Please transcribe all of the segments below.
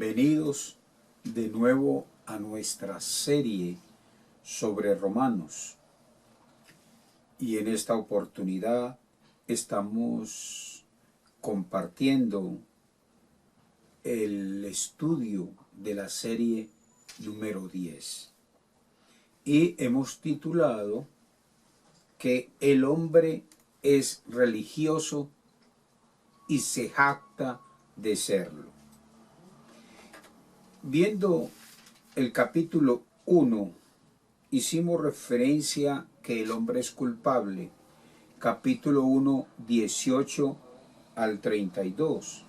Bienvenidos de nuevo a nuestra serie sobre Romanos. Y en esta oportunidad estamos compartiendo el estudio de la serie número 10. Y hemos titulado que el hombre es religioso y se jacta de serlo. Viendo el capítulo 1, hicimos referencia que el hombre es culpable. Capítulo 1, 18 al 32.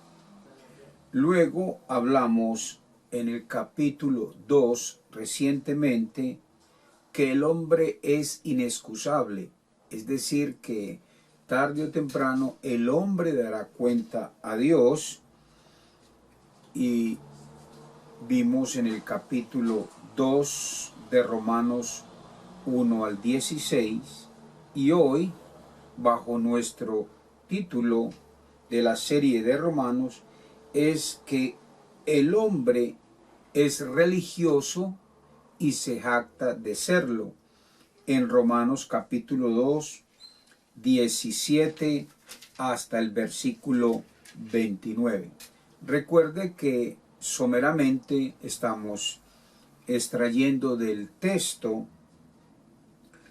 Luego hablamos en el capítulo 2, recientemente, que el hombre es inexcusable. Es decir, que tarde o temprano el hombre dará cuenta a Dios. Y vimos en el capítulo 2 de Romanos 1 al 16, y hoy, bajo nuestro título de la serie de Romanos, es que el hombre es religioso y se jacta de serlo. En Romanos capítulo 2, 17 hasta el versículo 29. Recuerde que someramente estamos extrayendo del texto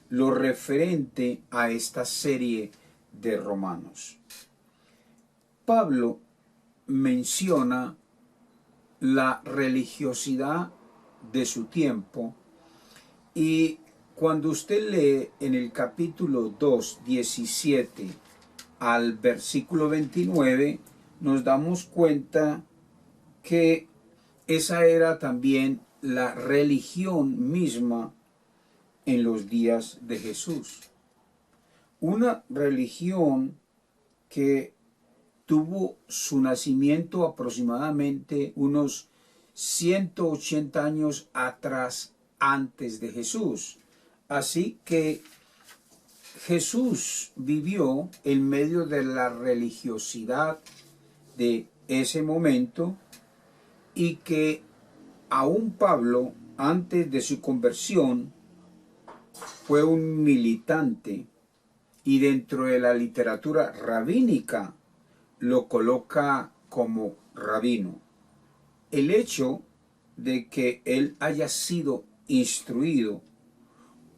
lo referente a esta serie de Romanos. Pablo menciona la religiosidad de su tiempo, y cuando usted lee en el capítulo 2, 17 al versículo 29, nos damos cuenta que esa era también la religión misma en los días de Jesús. Una religión que tuvo su nacimiento aproximadamente unos 180 años atrás, antes de Jesús. Así que Jesús vivió en medio de la religiosidad de ese momento, y que aún Pablo, antes de su conversión, fue un militante, y dentro de la literatura rabínica lo coloca como rabino. El hecho de que él haya sido instruido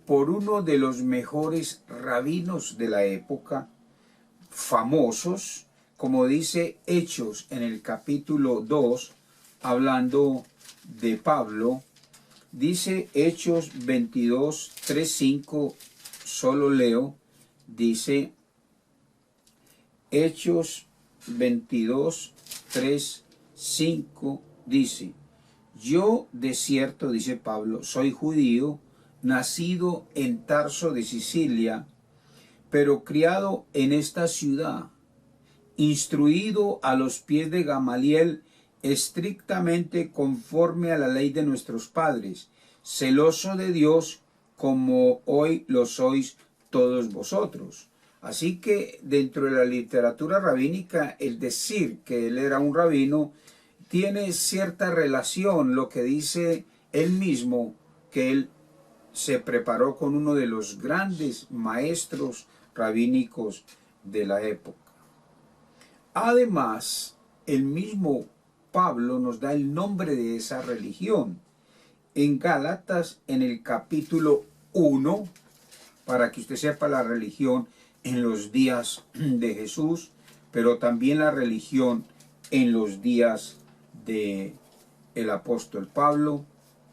por uno de los mejores rabinos de la época, famosos, como dice Hechos en el capítulo 2, hablando de Pablo, dice Hechos 22, 3, 5, solo leo, dice Hechos 22, 3, 5, dice: yo de cierto, dice Pablo, soy judío, nacido en Tarso de Sicilia, pero criado en esta ciudad, instruido a los pies de Gamaliel, estrictamente conforme a la ley de nuestros padres, celoso de Dios como hoy lo sois todos vosotros. Así que dentro de la literatura rabínica, el decir que él era un rabino tiene cierta relación, lo que dice él mismo, que él se preparó con uno de los grandes maestros rabínicos de la época. Además, el mismo Pablo nos da el nombre de esa religión. En Gálatas, en el capítulo 1, para que usted sepa la religión en los días de Jesús, pero también la religión en los días de el apóstol Pablo,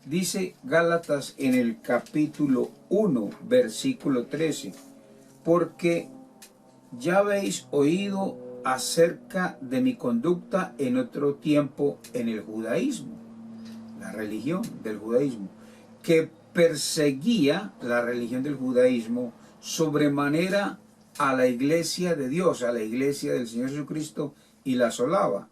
dice Gálatas en el capítulo 1, versículo 13, porque ya habéis oído acerca de mi conducta en otro tiempo en el judaísmo, la religión del judaísmo, que perseguía la religión del judaísmo sobremanera a la iglesia de Dios, a la iglesia del Señor Jesucristo, y la asolaba.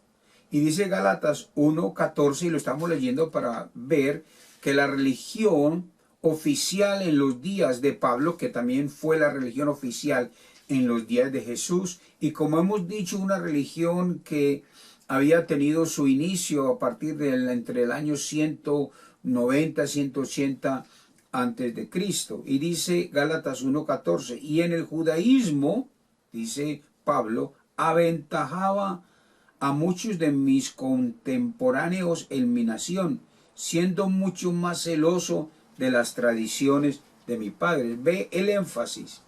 Y dice Gálatas 1:14, y lo estamos leyendo para ver que la religión oficial en los días de Pablo, que también fue la religión oficial en los días de Jesús, y como hemos dicho, una religión que había tenido su inicio a partir entre el año 190, 180 antes de Cristo. Y dice Gálatas 1:14, y en el judaísmo, dice Pablo, aventajaba a muchos de mis contemporáneos en mi nación, siendo mucho más celoso de las tradiciones de mi padre. Ve el énfasis.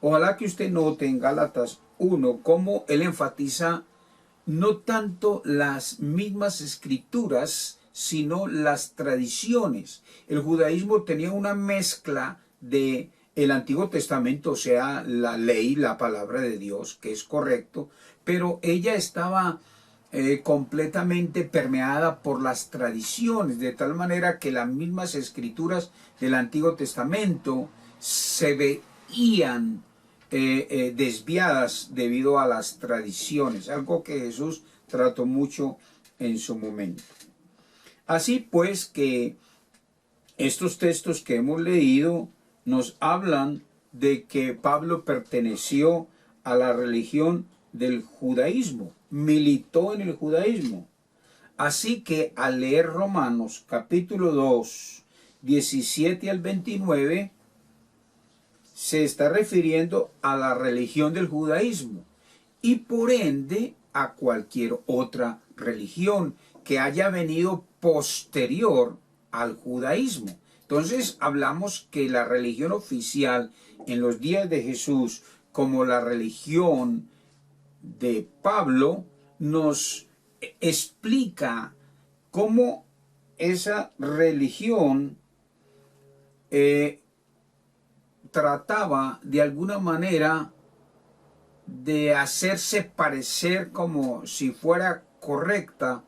Ojalá que usted note en Gálatas 1 cómo él enfatiza no tanto las mismas escrituras, sino las tradiciones. El judaísmo tenía una mezcla de el Antiguo Testamento, o sea, la ley, la palabra de Dios, que es correcto, pero ella estaba completamente permeada por las tradiciones, de tal manera que las mismas escrituras del Antiguo Testamento se veían desviadas debido a las tradiciones, algo que Jesús trató mucho en su momento. Así pues que estos textos que hemos leído nos hablan de que Pablo perteneció a la religión del judaísmo, militó en el judaísmo. Así que al leer Romanos capítulo 2, 17 al 29, se está refiriendo a la religión del judaísmo y por ende a cualquier otra religión que haya venido posterior al judaísmo. Entonces hablamos que la religión oficial en los días de Jesús, como la religión de Pablo, nos explica cómo esa religión trataba de alguna manera de hacerse parecer como si fuera correcta,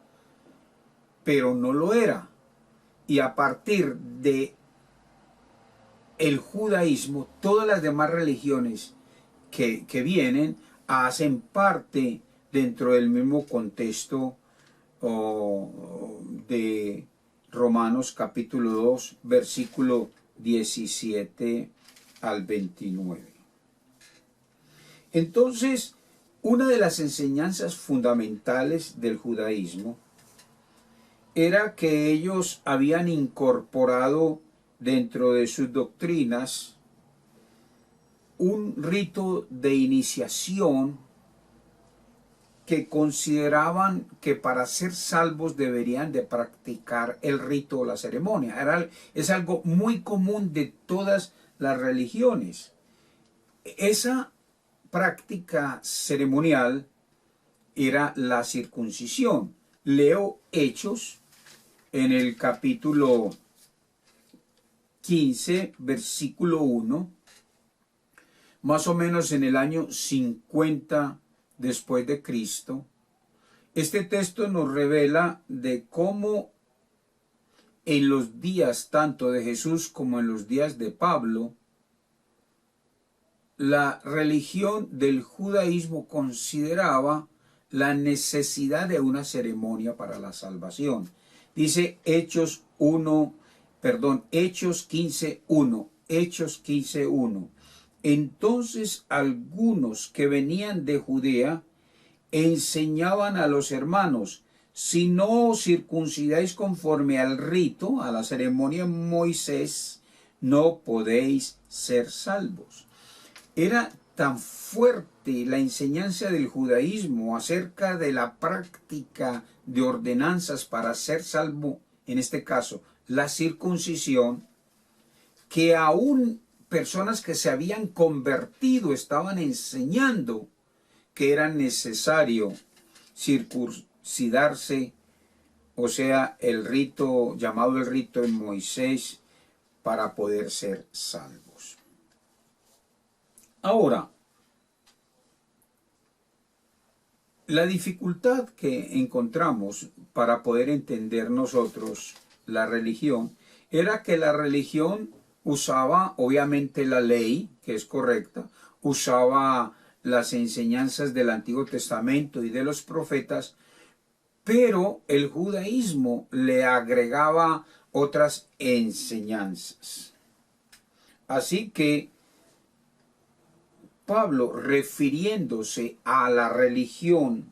pero no lo era. Y a partir de el judaísmo, todas las demás religiones que vienen hacen parte dentro del mismo contexto de Romanos capítulo 2, versículo 17 al 29. Entonces, una de las enseñanzas fundamentales del judaísmo era que ellos habían incorporado dentro de sus doctrinas un rito de iniciación que consideraban que para ser salvos deberían de practicar el rito o la ceremonia. Es algo muy común de todas las religiones. Esa práctica ceremonial era la circuncisión. Leo Hechos en el capítulo 15, versículo 1, más o menos en el año 50 después de Cristo. Este texto nos revela de cómo en los días tanto de Jesús como en los días de Pablo, la religión del judaísmo consideraba la necesidad de una ceremonia para la salvación. Dice Hechos 15:1, Hechos 15:1. Entonces algunos que venían de Judea enseñaban a los hermanos: si no os circuncidáis conforme al rito, a la ceremonia de Moisés, no podéis ser salvos. Era tan fuerte la enseñanza del judaísmo acerca de la práctica de ordenanzas para ser salvo, en este caso la circuncisión, que aún personas que se habían convertido estaban enseñando que era necesario circuncidarse, o sea, el rito llamado el rito de Moisés, para poder ser salvos. Ahora, la dificultad que encontramos para poder entender nosotros la religión era que la religión usaba obviamente la ley, que es correcta, usaba las enseñanzas del Antiguo Testamento y de los profetas, pero el judaísmo le agregaba otras enseñanzas. Así que Pablo, refiriéndose a la religión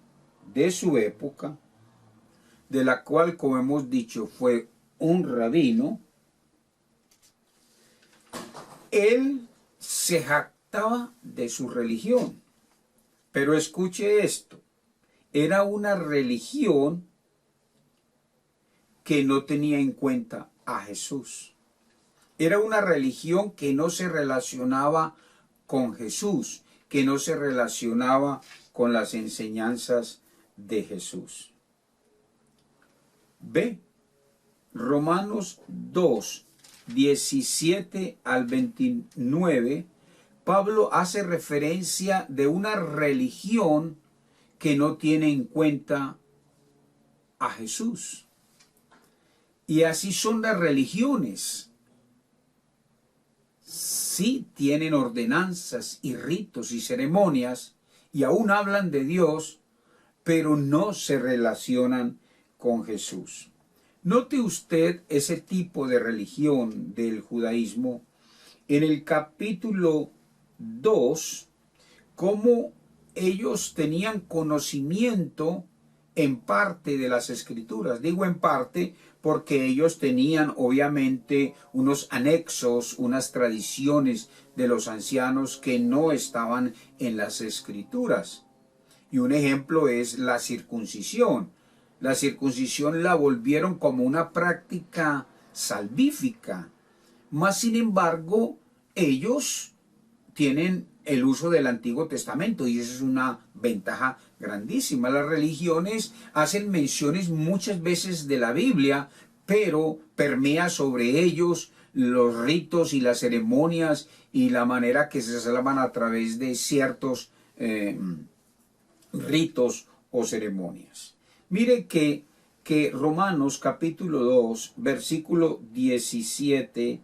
de su época, de la cual, como hemos dicho, fue un rabino, él se jactaba de su religión. Pero escuche esto, era una religión que no tenía en cuenta a Jesús. Era una religión que no se relacionaba con Jesús, que no se relacionaba con las enseñanzas de Jesús. Ve, Romanos 2, 17 al 29, Pablo hace referencia de una religión que no tiene en cuenta a Jesús. Y así son las religiones. Sí tienen ordenanzas y ritos y ceremonias y aún hablan de Dios, pero no se relacionan con Jesús. Note usted ese tipo de religión del judaísmo en el capítulo 2, cómo ellos tenían conocimiento en parte de las escrituras. Digo en parte porque ellos tenían obviamente unos anexos, unas tradiciones de los ancianos que no estaban en las escrituras. Y un ejemplo es la circuncisión. La circuncisión la volvieron como una práctica salvífica. Mas, sin embargo, ellos tienen el uso del Antiguo Testamento y esa es una ventaja grandísima. Las religiones hacen menciones muchas veces de la Biblia, pero permea sobre ellos los ritos y las ceremonias y la manera que se salvan a través de ciertos ritos o ceremonias. Mire que Romanos capítulo 2, versículo 17,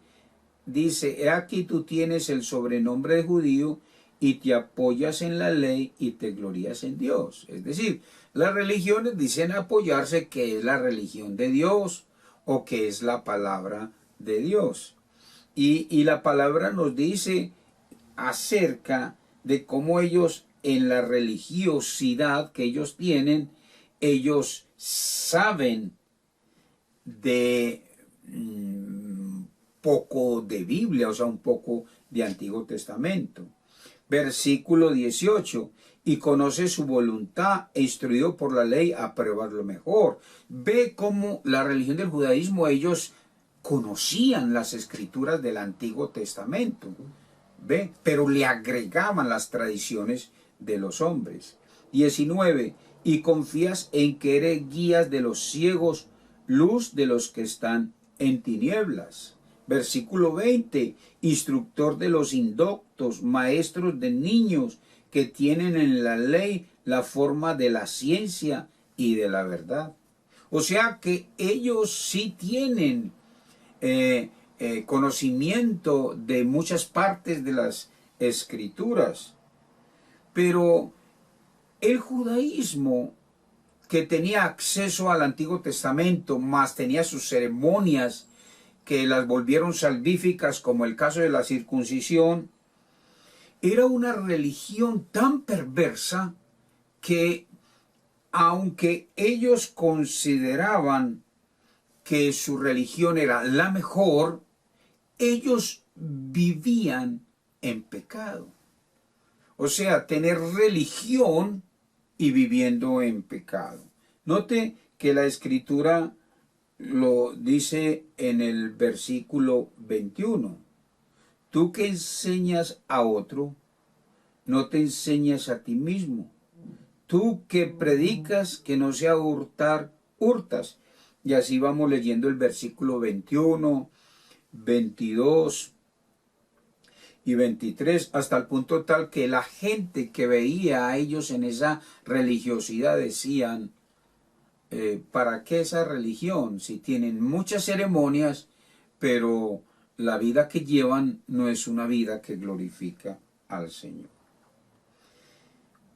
dice, he aquí tú tienes el sobrenombre de judío y te apoyas en la ley y te glorías en Dios. Es decir, las religiones dicen apoyarse que es la religión de Dios o que es la palabra de Dios. Y la palabra nos dice acerca de cómo ellos en la religiosidad que ellos tienen, ellos saben de poco de Biblia, o sea, un poco de Antiguo Testamento. Versículo 18, y conoce su voluntad e instruido por la ley a probar lo mejor. Ve cómo la religión del judaísmo, ellos conocían las escrituras del Antiguo Testamento, ¿ve? Pero le agregaban las tradiciones de los hombres. 19, y confías en que eres guías de los ciegos, luz de los que están en tinieblas. Versículo 20, instructor de los indoctos, maestros de niños que tienen en la ley la forma de la ciencia y de la verdad. O sea que ellos sí tienen conocimiento de muchas partes de las escrituras. Pero el judaísmo, que tenía acceso al Antiguo Testamento, más tenía sus ceremonias que las volvieron salvíficas, como el caso de la circuncisión, era una religión tan perversa que, aunque ellos consideraban que su religión era la mejor, ellos vivían en pecado. O sea, tener religión y viviendo en pecado. Note que la Escritura lo dice en el versículo 21. Tú que enseñas a otro, no te enseñas a ti mismo. Tú que predicas que no sea hurtar, hurtas. Y así vamos leyendo el versículo 21, 22 y 23, hasta el punto tal que la gente que veía a ellos en esa religiosidad decían, ¿para qué esa religión? Si tienen muchas ceremonias, pero la vida que llevan no es una vida que glorifica al Señor.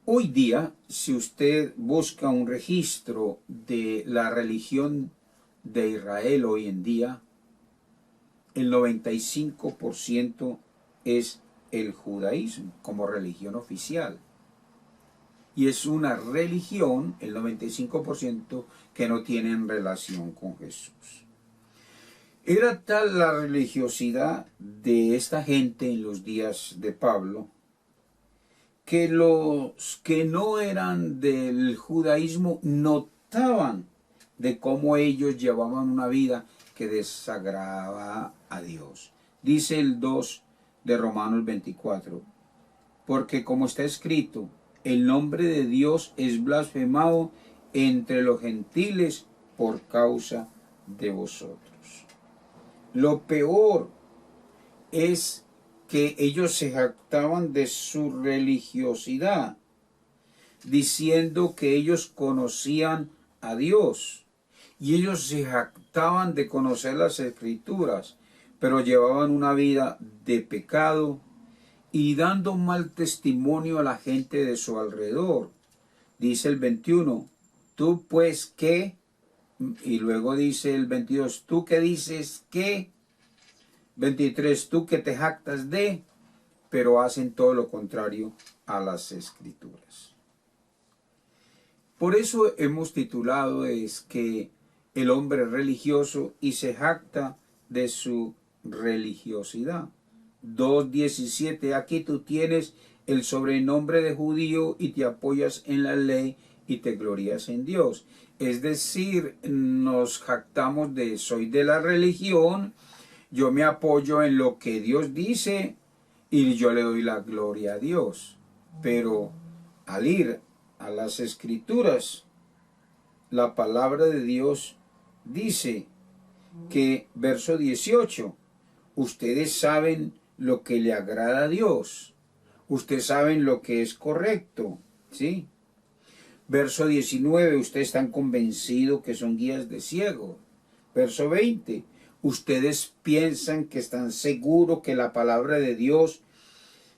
Hoy día, si usted busca un registro de la religión de Israel hoy en día, el 95% es el judaísmo como religión oficial. y es una religión, el 95%, que no tienen relación con Jesús. Era tal la religiosidad de esta gente en los días de Pablo, que los que no eran del judaísmo notaban de cómo ellos llevaban una vida que desagradaba a Dios. Dice el 2 de Romanos 24, porque como está escrito, el nombre de Dios es blasfemado entre los gentiles por causa de vosotros. Lo peor es que ellos se jactaban de su religiosidad, diciendo que ellos conocían a Dios, y ellos se jactaban de conocer las Escrituras, pero llevaban una vida de pecado y dando mal testimonio a la gente de su alrededor. Dice el 21, tú pues qué, y luego dice el 22, tú que dices qué, 23, tú que te jactas de, pero hacen todo lo contrario a las Escrituras. Por eso hemos titulado es que el hombre religioso y se jacta de su religiosidad. 2:17, aquí tú tienes el sobrenombre de judío y te apoyas en la ley y te glorías en Dios. Es decir, nos jactamos de soy de la religión, yo me apoyo en lo que Dios dice y yo le doy la gloria a Dios. Pero al ir a las Escrituras, la palabra de Dios dice que, verso 18, ustedes saben lo que le agrada a Dios, ustedes saben lo que es correcto, ¿sí? Verso 19, ustedes están convencidos que son guías de ciego. Verso 20, ustedes piensan que están seguros que la palabra de Dios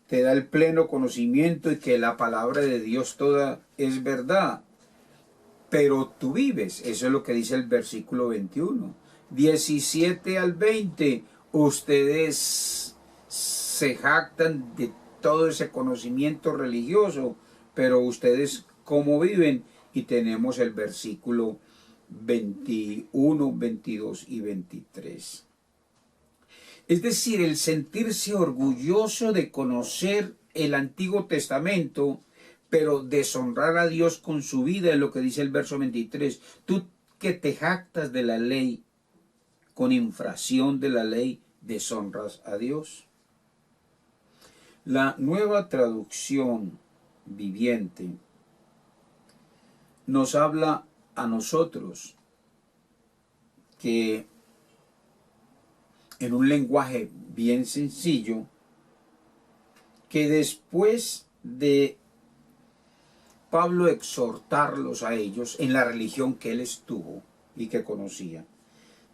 te da el pleno conocimiento y que la palabra de Dios toda es verdad. Pero tú vives, eso es lo que dice el versículo 21. 17 al 20, ustedes se jactan de todo ese conocimiento religioso, pero ustedes cómo viven, y tenemos el versículo 21, 22 y 23. Es decir, el sentirse orgulloso de conocer el Antiguo Testamento, pero deshonrar a Dios con su vida, es lo que dice el verso 23. Tú que te jactas de la ley, con infracción de la ley, deshonras a Dios. La Nueva Traducción Viviente nos habla a nosotros que en un lenguaje bien sencillo, que después de Pablo exhortarlos a ellos en la religión que él estuvo y que conocía,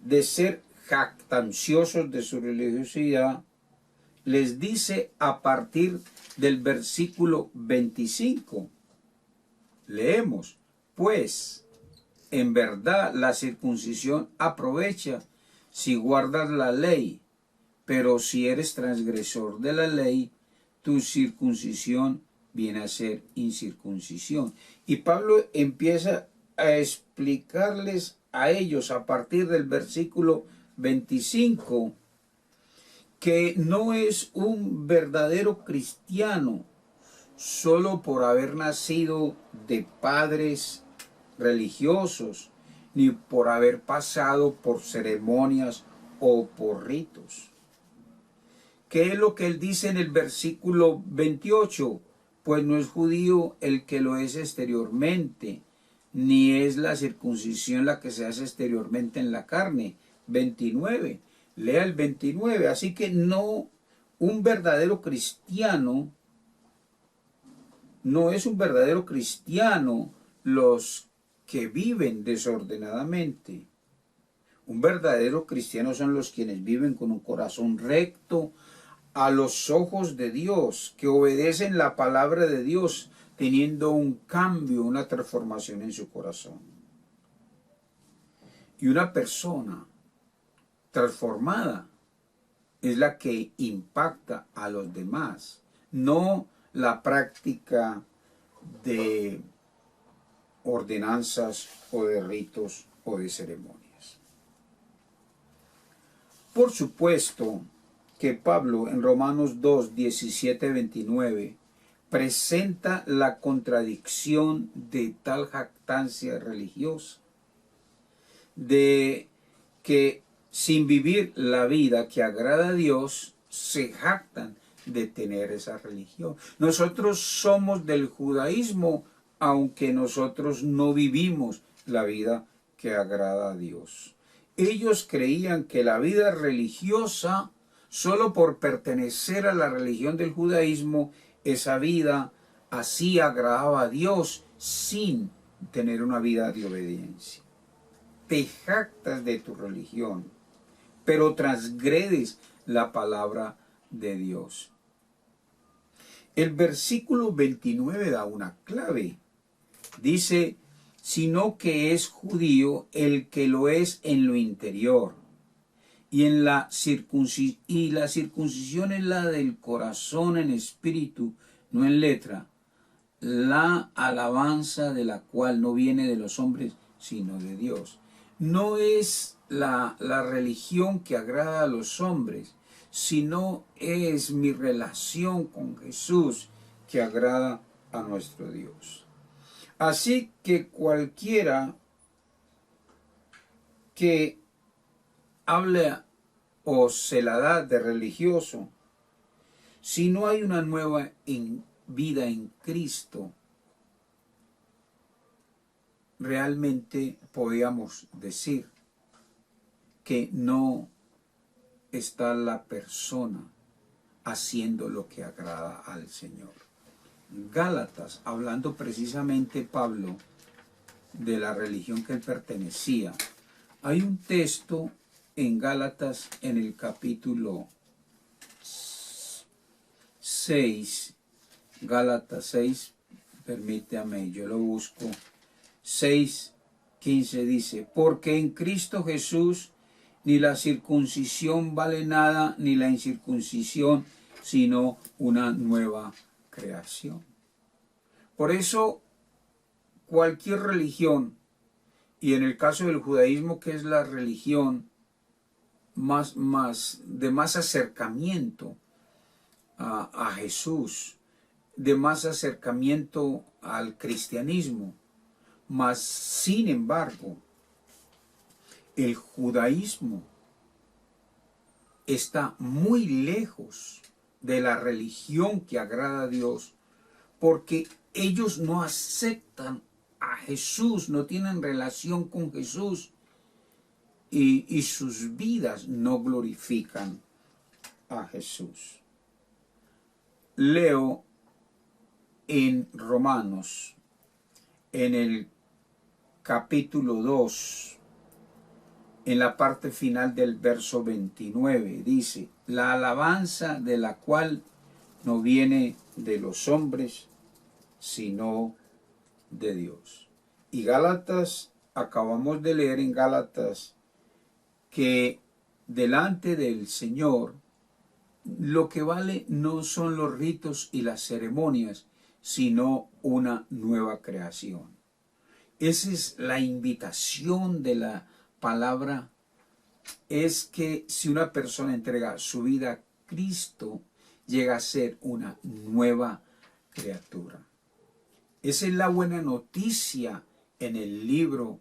de ser jactanciosos de su religiosidad, les dice a partir del versículo 25, leemos, pues en verdad la circuncisión aprovecha si guardas la ley, pero si eres transgresor de la ley, tu circuncisión viene a ser incircuncisión. Y Pablo empieza a explicarles a ellos a partir del versículo 25 que no es un verdadero cristiano solo por haber nacido de padres religiosos, ni por haber pasado por ceremonias o por ritos. ¿Qué es lo que él dice en el versículo 28? Pues no es judío el que lo es exteriormente, ni es la circuncisión la que se hace exteriormente en la carne. 29, lea el 29. Así que no, un verdadero cristiano, no es un verdadero cristiano los que viven desordenadamente. Un verdadero cristiano son los quienes viven con un corazón recto a los ojos de Dios, que obedecen la palabra de Dios, teniendo un cambio, una transformación en su corazón. Y una persona transformada es la que impacta a los demás, no la práctica de ordenanzas o de ritos o de ceremonias. Por supuesto que Pablo en Romanos 2, 17, 29 presenta la contradicción de tal jactancia religiosa, de que sin vivir la vida que agrada a Dios, se jactan de tener esa religión. Nosotros somos del judaísmo, aunque nosotros no vivimos la vida que agrada a Dios. Ellos creían que la vida religiosa, solo por pertenecer a la religión del judaísmo, esa vida así agradaba a Dios sin tener una vida de obediencia. Te jactas de tu religión, pero transgredes la palabra de Dios. El versículo 29 da una clave. Dice, sino que es judío el que lo es en lo interior, y la circuncisión es la del corazón en espíritu, no en letra, la alabanza de la cual no viene de los hombres, sino de Dios. No es la religión que agrada a los hombres, sino es mi relación con Jesús que agrada a nuestro Dios. Así que cualquiera que hable o se la da de religioso, si no hay una nueva vida en Cristo, realmente podríamos decir que no está la persona haciendo lo que agrada al Señor. Gálatas, hablando precisamente Pablo de la religión que él pertenecía, hay un texto en Gálatas en el capítulo 6, Gálatas 6, permítame, yo lo busco, 6:15 dice, porque en Cristo Jesús ni la circuncisión vale nada, ni la incircuncisión, sino una nueva creación. Por eso, cualquier religión, y en el caso del judaísmo, que es la religión de más acercamiento a Jesús, de más acercamiento al cristianismo, mas sin embargo, el judaísmo está muy lejos de la religión que agrada a Dios, porque ellos no aceptan a Jesús, no tienen relación con Jesús, y sus vidas no glorifican a Jesús. Leo en Romanos, en el capítulo 2, en la parte final del verso 29, dice, la alabanza de la cual no viene de los hombres, sino de Dios. Y Gálatas, acabamos de leer en Gálatas que delante del Señor lo que vale no son los ritos y las ceremonias, sino una nueva creación. Esa es la invitación de la palabra, es que si una persona entrega su vida a Cristo, llega a ser una nueva criatura. Esa es la buena noticia en el libro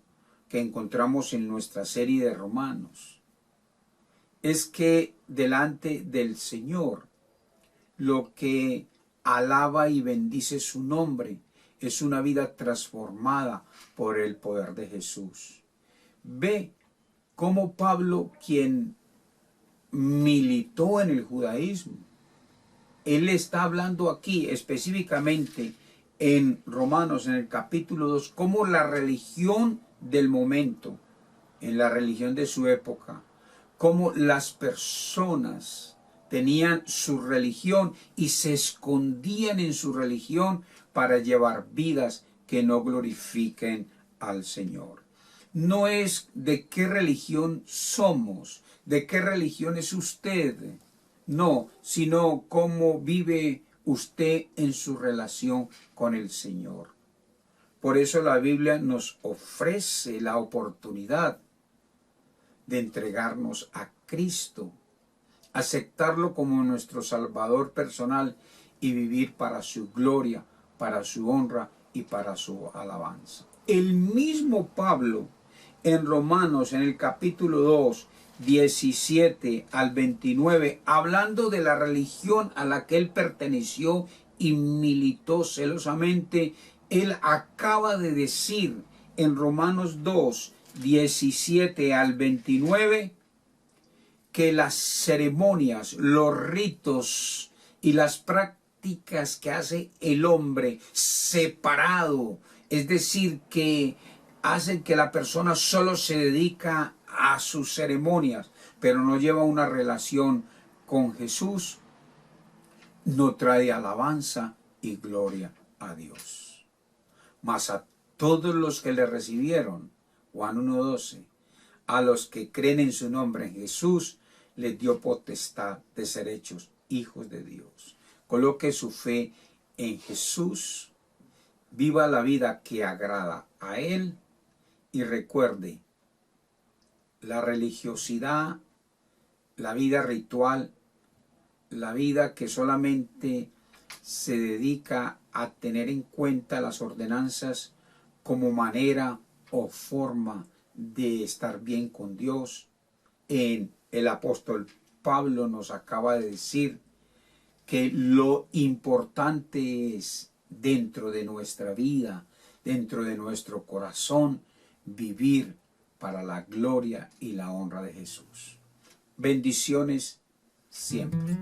que encontramos en nuestra serie de Romanos. Es que delante del Señor, lo que alaba y bendice su nombre es una vida transformada por el poder de Jesús. Ve cómo Pablo, quien militó en el judaísmo, él está hablando aquí específicamente en Romanos, en el capítulo 2, cómo la religión del momento, en la religión de su época, cómo las personas tenían su religión y se escondían en su religión para llevar vidas que no glorifiquen al Señor. No es de qué religión somos, de qué religión es usted, no, sino cómo vive usted en su relación con el Señor. Por eso la Biblia nos ofrece la oportunidad de entregarnos a Cristo, aceptarlo como nuestro Salvador personal y vivir para su gloria, para su honra y para su alabanza. El mismo Pablo en Romanos, en el capítulo 2, 17 al 29, hablando de la religión a la que él perteneció y militó celosamente, él acaba de decir en Romanos 2, 17 al 29, que las ceremonias, los ritos y las prácticas que hace el hombre separado, es decir, que hacen que la persona solo se dedica a sus ceremonias, pero no lleva una relación con Jesús, no trae alabanza y gloria a Dios. Mas a todos los que le recibieron, Juan 1:12, a los que creen en su nombre, en Jesús, les dio potestad de ser hechos hijos de Dios. Coloque su fe en Jesús, viva la vida que agrada a Él y recuerde, la religiosidad, la vida ritual, la vida que solamente se dedica a tener en cuenta las ordenanzas como manera o forma de estar bien con Dios. El apóstol Pablo nos acaba de decir que lo importante es dentro de nuestra vida, dentro de nuestro corazón, vivir para la gloria y la honra de Jesús. Bendiciones siempre.